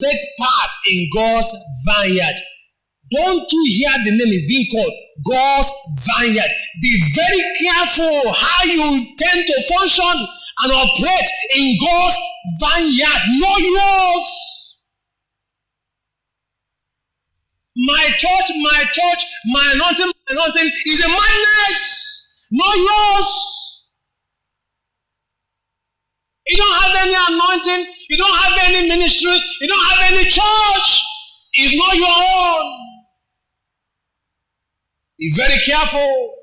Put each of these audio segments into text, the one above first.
take part in God's vineyard. Don't you hear the name is being called God's vineyard? Be very careful how you tend to function and operate in God's vineyard, not yours. My church, my anointing is a madness, not yours. You don't have any anointing, you don't have any ministry, you don't have any church. It's not your own. Be very careful.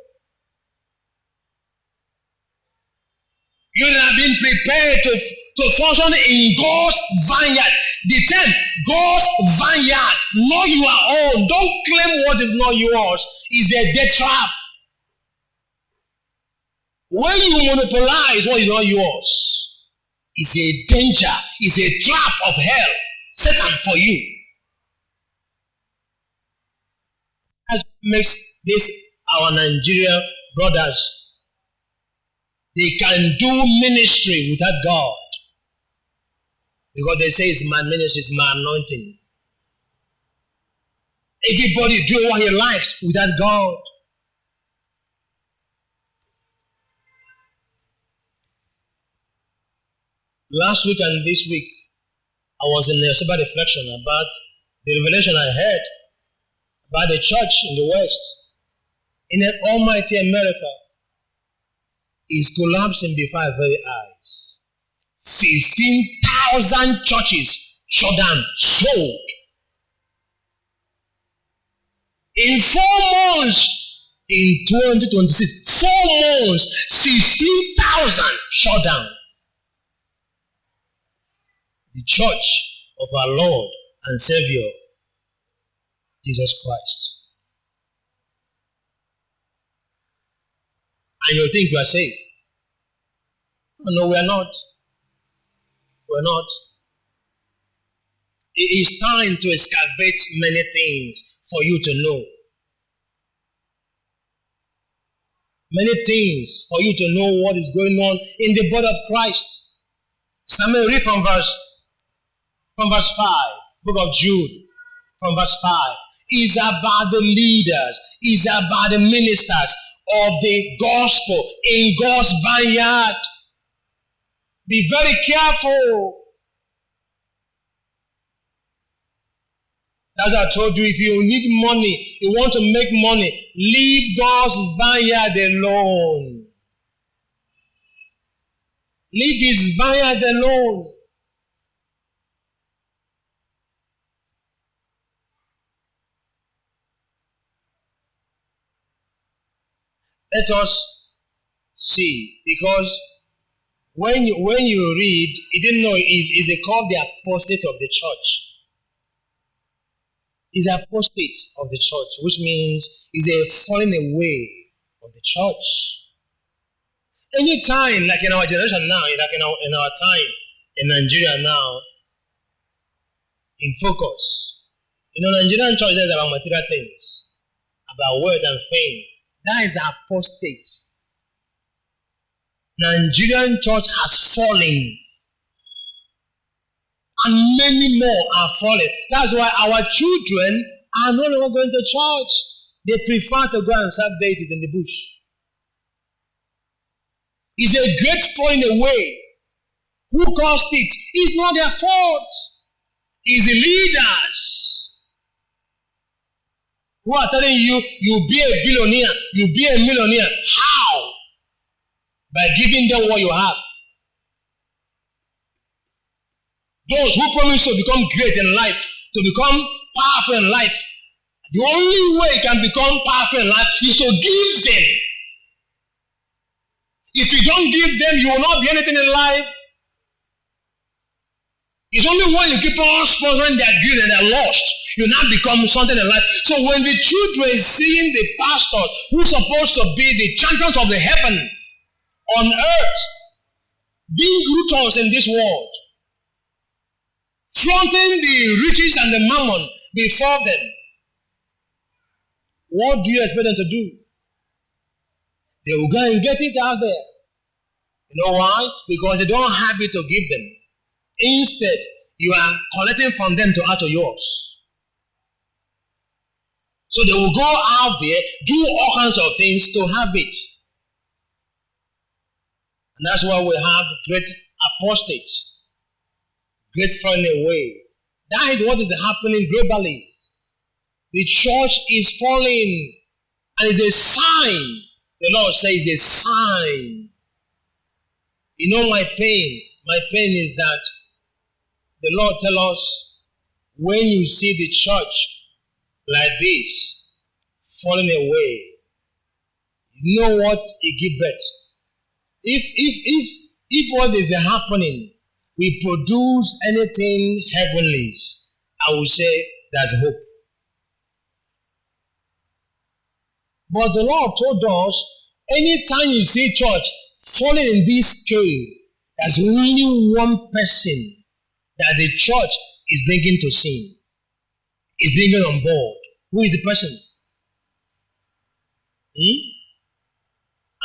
You have been prepared to function in God's vineyard. The term God's vineyard, not your own. Don't claim what is not yours. It's a death trap. When you monopolize what is not yours, it's a danger, it's a trap of hell, Satan for you. That makes this our Nigerian brothers. They can do ministry without God. Because they say it's my ministry, it's my anointing. Everybody doing what he likes without God. Last week and this week, I was in a sober reflection about the revelation I heard about the church in the West. In an almighty America is collapsing before our very eyes. 15,000 churches shut down, sold. In 4 months, in 2026, 4 months, 15,000 shut down. The church of our Lord and Savior, Jesus Christ. And you think you are safe. No, we are not. We are not. It is time to excavate many things for you to know. Many things for you to know what is going on in the body of Christ. Samuel, read from verse 5, book of Jude, from verse 5. It's about the leaders, it's about the ministers of the gospel in God's vineyard. Be very careful. As I told you, if you need money, you want to make money, leave God's vineyard alone. Leave his vineyard alone. Let us see, because when you read, you didn't know is it called the apostate of the church. Is apostate of the church, which means is a falling away of the church. Anytime, like in our generation now, like in our time in Nigeria now, in focus, Nigerian church is about material things, about wealth and fame. That is apostate. Nigerian church has fallen. And many more are falling. That's why our children are no longer going to church. They prefer to go and serve deities in the bush. It's a great falling away. Who caused it? It's not their fault. It's the leaders who are telling you, you'll be a billionaire, you'll be a millionaire. How? By giving them what you have. Those who promise to become great in life, to become powerful in life, the only way you can become powerful in life is to give them. If you don't give them, you will not be anything in life. It's only when you keep on sponsoring their greed and they're lost, you now become something in life. So when the children seeing the pastors who are supposed to be the champions of the heaven on earth, being gluttons in this world, flaunting the riches and the mammon before them, what do you expect them to do? They will go and get it out there. You know why? Because they don't have it to give them. Instead, You are collecting from them to add to yours. So they will go out there, do all kinds of things to have it. And that's why we have great apostates, great falling away. That is what is happening globally. The church is falling, and it's a sign. The Lord says a sign. You know my pain? My pain is that the Lord tells us, when you see the church like this, falling away, you know what it gives birth. If what is happening, we produce anything heavenly, I will say there's hope. But the Lord told us, anytime you see church falling in this scale, there's only one person that the church is bringing to sin, is bringing on board. Who is the person?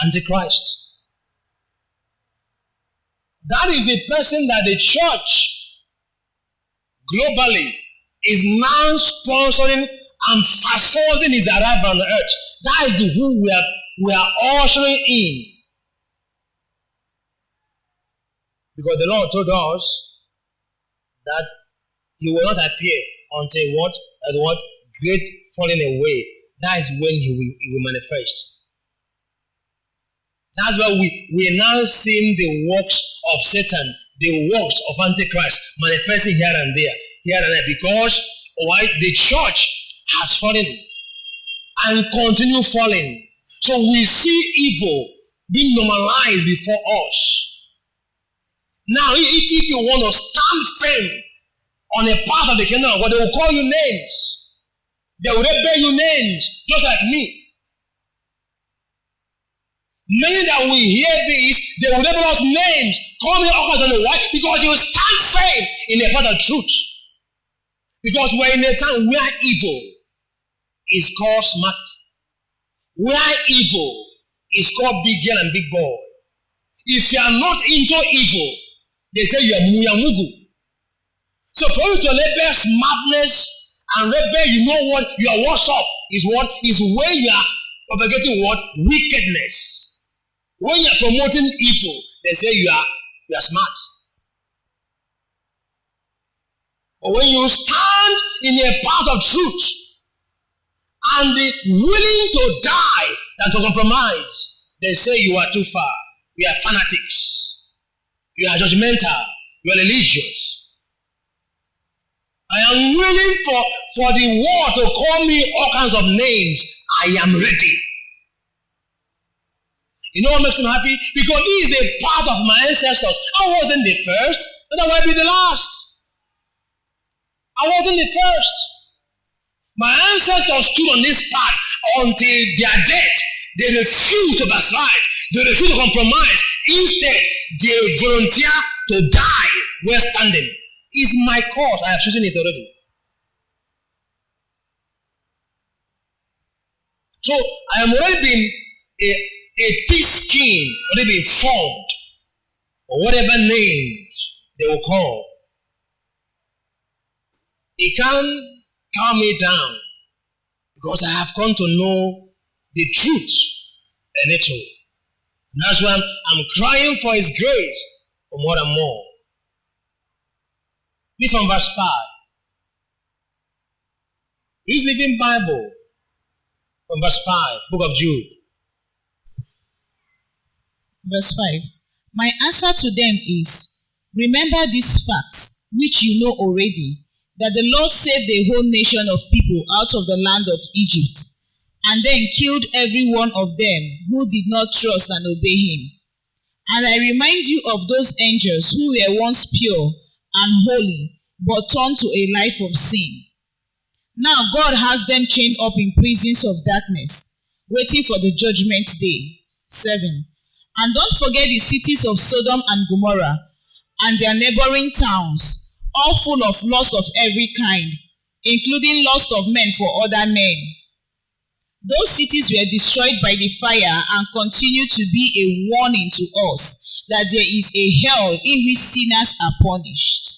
Antichrist. That is the person that the church globally is now sponsoring and fast forwarding his arrival on earth. That is who we are ushering in. Because the Lord told us that he will not appear until what great falling away. That is when he will manifest. That's why we are now seeing the works of Satan, the works of Antichrist manifesting here and there, because why? The church has fallen and continue falling. So we see evil being normalized before us. Now, if you want to stand firm on a part of the kingdom of God, they will call you names. They will bear you names, just like me. Many that will hear this, they will label us names, call me all kinds of names. Why? Because you stand firm in a part of truth. Because we're in a time where evil is called smart. Where evil is called big girl and big boy. If you are not into evil, they say you are mugu. So for you to label smartness and label, you know what? Your what's up is what? Is when you are propagating what? Wickedness. When you are promoting evil, they say you are smart. But when you stand in a path of truth and willing to die than to compromise, they say you are too far. You are fanatics. You are judgmental. You are religious. I am willing for the world to call me all kinds of names. I am ready. You know what makes me happy? Because this is a part of my ancestors. I wasn't the first, and I will be the last. I wasn't the first. My ancestors stood on this path until their death. They refused to backslide. They refused to compromise. Instead, they volunteer to die while standing. It's my cause. I have chosen it already. So I am already being a thick skin, already being formed, or whatever names they will call. It can't calm me down, because I have come to know the truth a little. And that's why I'm crying for his grace for more and more. Read from verse 5. Use Living Bible from verse 5, book of Jude. Verse 5. My answer to them is, remember these facts, which you know already, that the Lord saved a whole nation of people out of the land of Egypt, and then killed every one of them who did not trust and obey him. And I remind you of those angels who were once pure and holy, but turned to a life of sin. Now God has them chained up in prisons of darkness, waiting for the judgment day. 7. And don't forget the cities of Sodom and Gomorrah, and their neighboring towns, all full of lust of every kind, including lust of men for other men. Those cities were destroyed by the fire and continue to be a warning to us that there is a hell in which sinners are punished.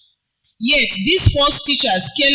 Yet these false teachers